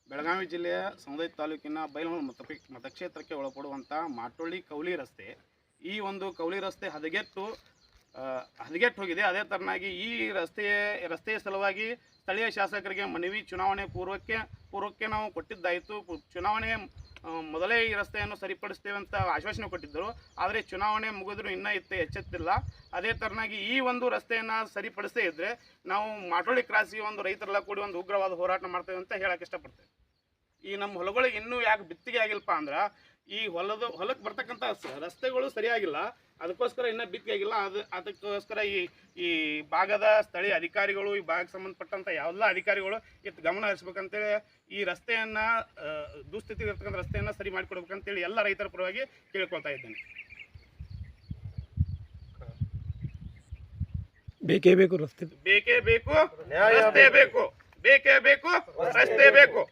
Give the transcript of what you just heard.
ಬೆಳಗಾವಿ ಜಿಲ್ಲೆಯ ಸೌಂದರ್ಯ ತಾಲೂಕಿನ ಬೈಲಹೊಂಗಲ ಮತಕ್ಷೇತ್ರಕ್ಕೆ ಒಳಪಡುವಂಥ ಮಾಟೊಳ್ಳಿ ಕೌಲಿ ರಸ್ತೆ, ಈ ಒಂದು ಕೌಲಿ ರಸ್ತೆ ಹದಗೆಟ್ಟು ಹೋಗಿದೆ. ಅದೇ ಥರನಾಗಿ ಈ ರಸ್ತೆಯ ಸಲುವಾಗಿ ಸ್ಥಳೀಯ ಶಾಸಕರಿಗೆ ಮನವಿ ಚುನಾವಣೆ ಪೂರ್ವಕ್ಕೆ ನಾವು ಕೊಟ್ಟಿದ್ದಾಯಿತು. ಚುನಾವಣೆ ಮೊದಲೇ ಈ ರಸ್ತೆಯನ್ನು ಸರಿಪಡಿಸ್ತೇವೆ ಅಂತ ಆಶ್ವಾಸನೆ ಕೊಟ್ಟಿದ್ದರು. ಆದರೆ ಚುನಾವಣೆ ಮುಗಿದ್ರೂ ಇನ್ನೂ ಎಚ್ಚೆತ್ತಿಲ್ಲ. ಅದೇ ಥರನಾಗಿ ಈ ಒಂದು ರಸ್ತೆಯನ್ನು ಸರಿಪಡಿಸದೇ ಇದ್ದರೆ ನಾವು ಮಾಟೊಳ್ಳಿ ಕ್ರಾಸಿಗೆ ಒಂದು ರೈತರೆಲ್ಲ ಕೂಡಿ ಒಂದು ಉಗ್ರವಾದ ಹೋರಾಟ ಮಾಡ್ತೇವೆ ಅಂತ ಹೇಳಕ್ಕೆ ಇಷ್ಟಪಡ್ತೇವೆ. ಈ ನಮ್ಮ ಹೊಲಗಳಿಗೆ ಇನ್ನೂ ಯಾಕೆ ಬಿತ್ತಿಗೆ ಆಗಿಲ್ಲಪ್ಪ ಅಂದ್ರೆ ಈ ಹೊಲಕ್ಕೆ ಬರ್ತಕ್ಕಂಥ ರಸ್ತೆಗಳು ಸರಿಯಾಗಿಲ್ಲ, ಅದಕ್ಕೋಸ್ಕರ ಇನ್ನೂ ಬಿತ್ತಿಗೆ ಆಗಿಲ್ಲ. ಅದಕ್ಕೋಸ್ಕರ ಈ ಭಾಗದ ಸ್ಥಳೀಯ ಅಧಿಕಾರಿಗಳು, ಈ ಭಾಗಕ್ಕೆ ಸಂಬಂಧಪಟ್ಟಂಥ ಎಲ್ಲ ಅಧಿಕಾರಿಗಳು ಇತ್ತು ಗಮನ ಹರಿಸ್ಬೇಕಂತೇಳಿ ಈ ರಸ್ತೆಯನ್ನು ದುಸ್ಥಿತಿ ಇರ್ತಕ್ಕಂಥ ರಸ್ತೆಯನ್ನು ಸರಿ ಮಾಡಿಕೊಡ್ಬೇಕಂತೇಳಿ ಎಲ್ಲ ರೈತರ ಪರವಾಗಿ ಕೇಳ್ಕೊಳ್ತಾ ಇದ್ದೇನೆ. ಬೇಕೇ ಬೇಕು ರಸ್ತೆ, ಬೇಕೇ ಬೇಕು ರಸ್ತೆ ಬೇಕು, ಬೇಕೇ ಬೇಕು ರಸ್ತೆ ಬೇಕು.